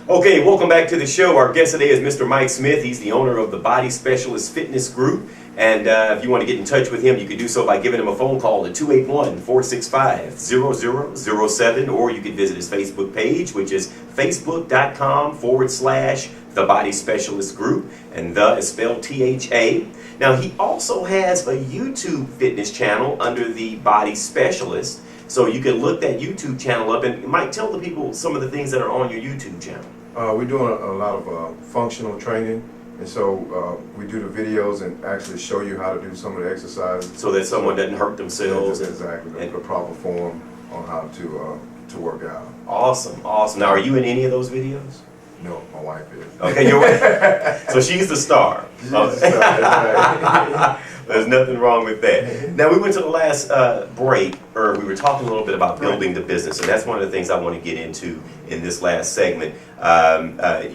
Okay, welcome back to the show. Our guest today is Mr. Mike Smith. He's the owner of the Body Specialist Fitness Group. And if you want to get in touch with him, you can do so by giving him a phone call at 281-465-0007, or you can visit his Facebook page, which is facebook.com/The Body Specialist Group, and the is spelled THA. Now, he also has a YouTube fitness channel under the Body Specialist, so you can look that YouTube channel up. And Mike, tell the people some of the things that are on your YouTube channel. We're doing a lot of functional training. And so we do the videos and actually show you how to do some of the exercises. So that someone doesn't hurt themselves. Exactly. And the proper form on how to work out. Awesome, awesome. Now, are you in any of those videos? No, my wife is. Okay, your wife. So she's the star. She's the star. There's nothing wrong with that. Now, we went to the last break, or we were talking a little bit about building the business, and that's one of the things I want to get into in this last segment.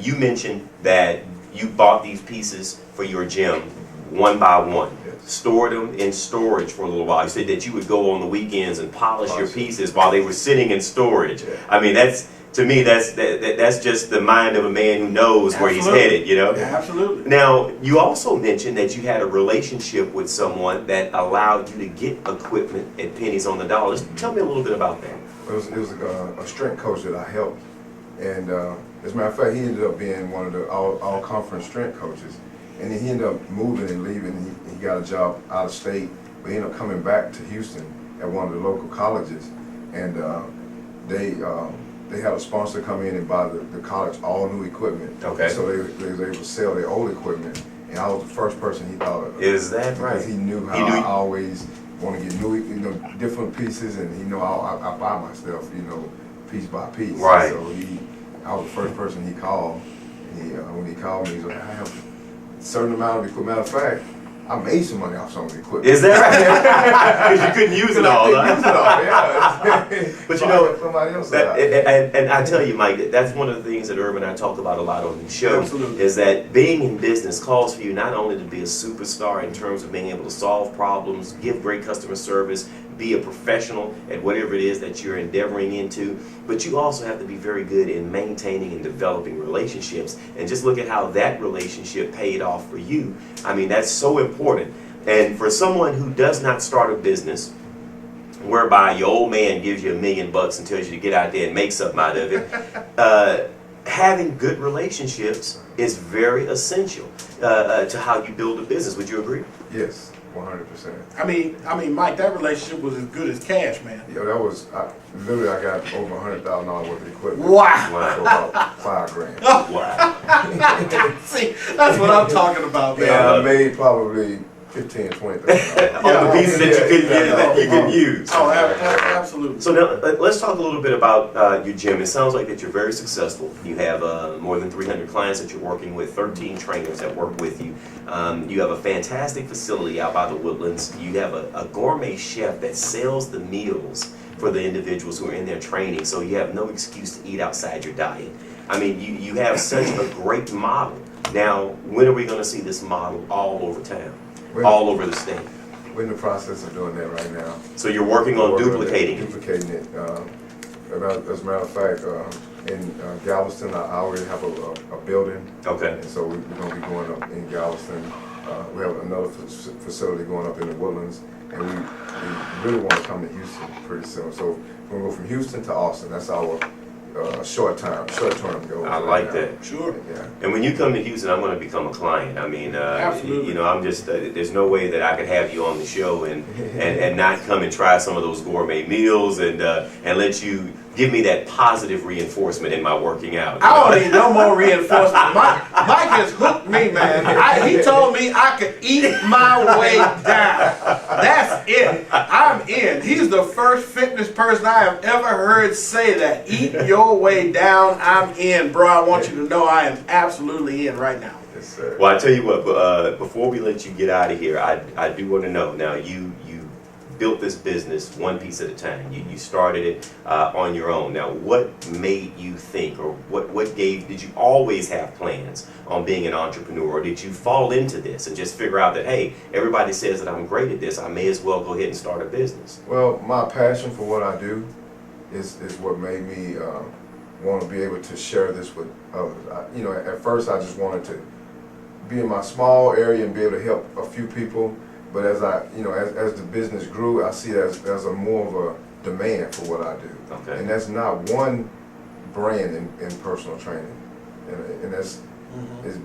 You mentioned that you bought these pieces for your gym one by one, stored them in storage for a little while. You said that you would go on the weekends and polish your pieces while they were sitting in storage. I mean, to me, that's just the mind of a man who knows where he's headed, you know? Yeah, absolutely. Now, you also mentioned that you had a relationship with someone that allowed you to get equipment at pennies on the dollar. Just tell me a little bit about that. It was a strength coach that I helped. And as a matter of fact, he ended up being one of the all-conference strength coaches. And then he ended up moving and leaving. He got a job out of state, but he ended up coming back to Houston at one of the local colleges. And they had a sponsor come in and buy the college all new equipment. Okay. So they was able to sell their old equipment. And I was the first person he thought of. Is that right? Because he knew how I always want to get new, different pieces, and I buy my stuff, piece by piece. Right. So I was the first person he called. And when he called me, he was like, I have a certain amount of equipment. Matter of fact, I made some money off some of the equipment. Is that right? Because you couldn't use it all, yeah. But somebody else and I tell you, Mike, that's one of the things that Irv and I talk about a lot on the show. Absolutely. Is that being in business calls for you not only to be a superstar in terms of being able to solve problems, give great customer service, be a professional at whatever it is that you're endeavoring into, but you also have to be very good in maintaining and developing relationships. And just look at how that relationship paid off for you. I mean, that's so important. And for someone who does not start a business whereby your old man gives you $1 million and tells you to get out there and make something out of it, having good relationships is very essential to how you build a business. Would you agree? Yes. 100%. I mean, Mike, that relationship was as good as cash, man. Yeah, that was literally I got over $100,000 worth of equipment. Wow. For about $5,000. Wow. See, that's what I'm talking about, man. Yeah, I made probably $15,000 to $20,000 On the pieces that you could use. Oh, absolutely. So now let's talk a little bit about your gym. It sounds like that you're very successful. You have more than 300 clients that you're working with, 13 trainers that work with you. You have a fantastic facility out by the Woodlands. You have a gourmet chef that sells the meals for the individuals who are in their training, so you have no excuse to eat outside your diet. I mean, you have such a great model. Now, when are we going to see this model all over town? All over the state? We're in the process of doing that right now. So you're working on duplicating it? Duplicating it. As a matter of fact, in Galveston, I already have a building. Okay. And so we're going to be going up in Galveston. We have another facility going up in the Woodlands. And we really want to come to Houston pretty soon. So we're going to go from Houston to Austin. That's our short-term goal. I like that. Sure. Yeah. And when you come to Houston, I'm going to become a client. I mean, Absolutely. I'm just, there's no way that I could have you on the show and not come and try some of those gourmet meals and let you give me that positive reinforcement in my working out. I don't need no more reinforcement. Mike has hooked me, man. He told me I could eat my way down. That's it. I'm in. He's the first fitness person I have ever heard say that. Eat your way down. I'm in, bro. I want you to know I am absolutely in right now. Yes, sir. Well, I tell you what, before we let you get out of here, I do want to know, now you built this business one piece at a time. You started it on your own. Now, what made you think, or did you always have plans on being an entrepreneur, or did you fall into this and just figure out that, hey, everybody says that I'm great at this, I may as well go ahead and start a business? Well, my passion for what I do is what made me want to be able to share this with others. At first I just wanted to be in my small area and be able to help a few people. But as as the business grew, I see as a more of a demand for what I do. Okay. And that's not one brand in personal training, and that's as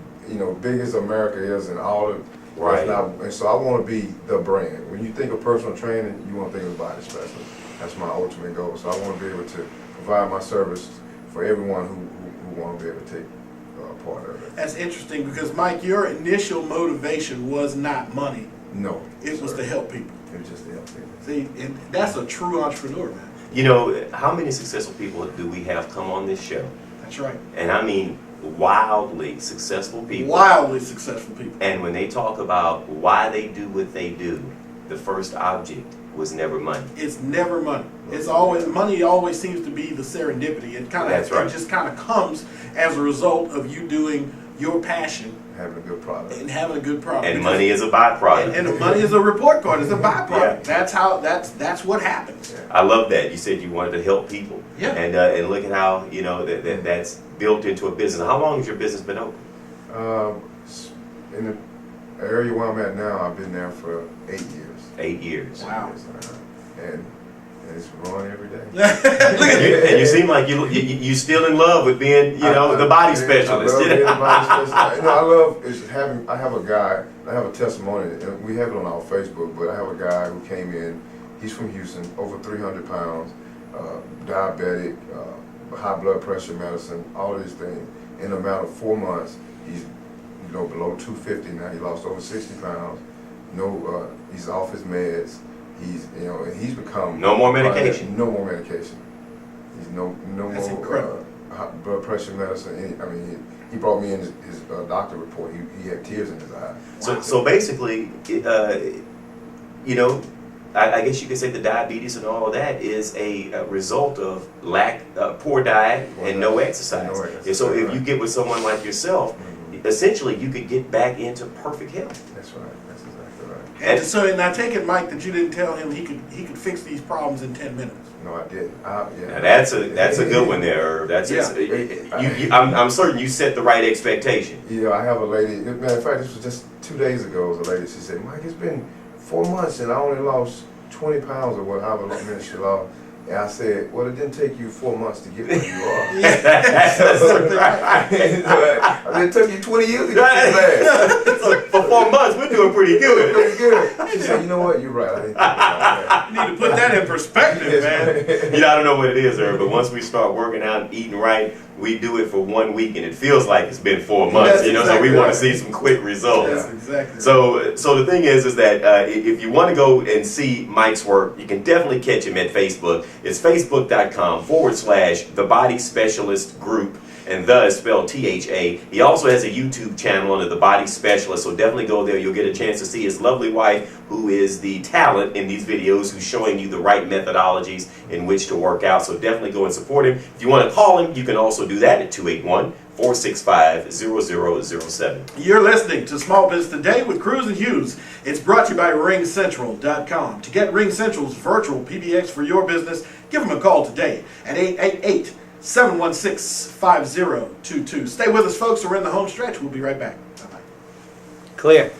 big as America is, and all of Right. and so I want to be the brand. When you think of personal training, you want to think of body specialist. That's my ultimate goal. So I want to be able to provide my service for everyone who want to be able to take part of it. That's interesting because, Mike, your initial motivation was not money. No. It was to help people. It was just to help people. See, and that's a true entrepreneur, man. You know, how many successful people do we have come on this show? That's right. And I mean wildly successful people. Wildly successful people. And when they talk about why they do what they do, the first object was never money. It's never money. It's always money. Always seems to be the serendipity. It kind That's of right. it just kind of comes as a result of you doing your passion Having a good product. and having a good product. And Because- money is a byproduct. and the money is a report card. It's a byproduct. Yeah. That's how. That's what happens. I love that. You said you wanted to help people. Yeah. And look at how, that's built into a business. How long has your business been open? In the area where I'm at now, I've been there for 8 years. 8 years. Wow. And it's growing every day. And you seem like you still in love with being, the body specialist. I love being the body specialist. I love is having. I have a guy. I have a testimony, and we have it on our Facebook. But I have a guy who came in. He's from Houston, over 300 pounds, diabetic, high blood pressure medicine, all of these things. In a matter of 4 months, he's below 250 now. He lost over 60 pounds. He's off his meds. He's become No more medication. No more medication. He's no That's more incredible. blood pressure medicine. He brought me in his doctor report. He had tears in his eyes. So basically, I guess you could say the diabetes and all of that is a result of poor diet and no exercise. No exercise, And so if right. you get with someone like yourself, essentially you could get back into perfect health. That's right. That's exactly right. And I take it, Mike, that you didn't tell him he could fix these problems in 10 minutes. No, I didn't. Now that's a good one there, Irv. I'm certain you set the right expectation. I have a lady. Matter of fact, this was just 2 days ago. The lady, she said, "Mike, it's been 4 months and I only lost 20 pounds or whatever minutes she lost." And I said, "Well, it didn't take you 4 months to get where you are." I said, "It took you 20 years to get there." So for 4 months, we're doing pretty good. Pretty good. She said, "You know what? You're right. I didn't think about that." You need to put that in perspective, man. I don't know what it is, Irv, but once we start working out and eating right, we do it for 1 week and it feels like it's been 4 months. That's So exactly we want right. to see some quick results. That's exactly. So the thing is that if you want to go and see Mike's work, you can definitely catch him at Facebook. It's facebook.com/The Body Specialist Group, and the is spelled THA. He also has a YouTube channel under The Body Specialist, so definitely go there. You'll get a chance to see his lovely wife, who is the talent in these videos, who's showing you the right methodologies in which to work out. So definitely go and support him. If you want to call him, you can also do that at 281-465-0007. You're listening to Small Business Today with Cruz and Hughs. It's brought to you by RingCentral.com. To get RingCentral's virtual PBX for your business, give them a call today at 888-716-5022. Stay with us, folks. We're in the home stretch. We'll be right back. Bye-bye. Clear.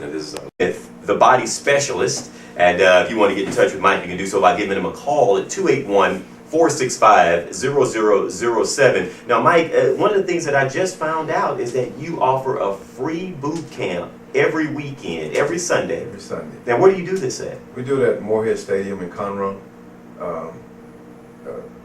Now, this is with The Body Specialist. And if you want to get in touch with Mike, you can do so by giving him a call at 281-465-0007. Now, Mike, one of the things that I just found out is that you offer a free boot camp every weekend, every Sunday. Every Sunday. Now, where do you do this at? We do it at Moorhead Stadium in Conroe.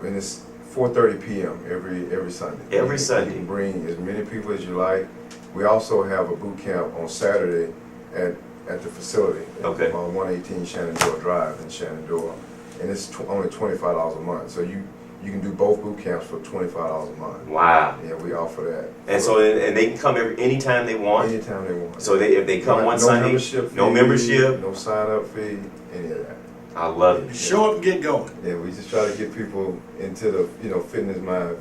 And it's 4:30 p.m. every Sunday. Every Sunday. You can bring as many people as you like. We also have a boot camp on Saturday at the facility. Okay. On 118 Shenandoah Drive in Shenandoah. And it's only $25 a month. So you can do both boot camps for $25 a month. Wow. Yeah, we offer that. And so and they can come anytime they want? Anytime they want. So if they come one Sunday, no membership? No sign-up fee, any of that. I love it. Show up and get going. Yeah, we just try to get people into the fitness environment.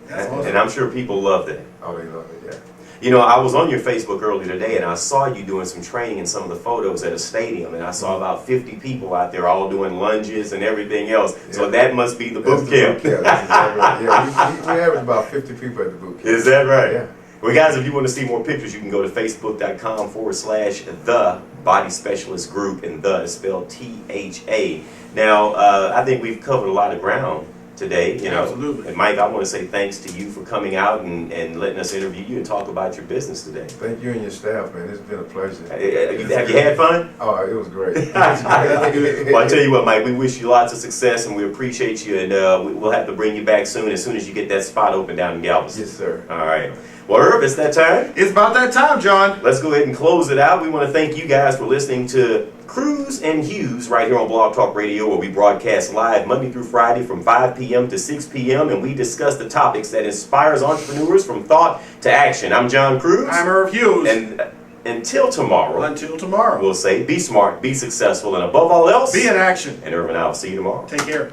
That's awesome. And I'm sure people love that. Oh, they love it, yeah. You know, I was on your Facebook earlier today, and I saw you doing some training in some of the photos at a stadium, and I saw about 50 people out there all doing lunges and everything else. Yeah. So that must be the boot camp. That's exactly right. Yeah, we average about 50 people at the boot camp. Is that right? Yeah. Well, guys, if you want to see more pictures, you can go to facebook.com/The Body Specialist Group, and the is spelled THA. Now, I think we've covered a lot of ground today, you know. Absolutely. And Mike, I want to say thanks to you for coming out and letting us interview you and talk about your business today. Thank you and your staff, man. It's been a pleasure. Have you had fun? Oh, it was great. It was great. Well, I tell you what, Mike, we wish you lots of success, and we appreciate you, and we'll have to bring you back soon as you get that spot open down in Galveston. Yes, sir. All right. Well, Herb, it's that time. It's about that time, John. Let's go ahead and close it out. We want to thank you guys for listening to Cruz and Hughs right here on Blog Talk Radio, where we broadcast live Monday through Friday from 5 p.m. to 6 p.m. and we discuss the topics that inspires entrepreneurs from thought to action. I'm John Cruz. I'm Herb Hughs. And until tomorrow, we'll say be smart, be successful, and above all else, be in action. And Irvin, I'll see you tomorrow. Take care.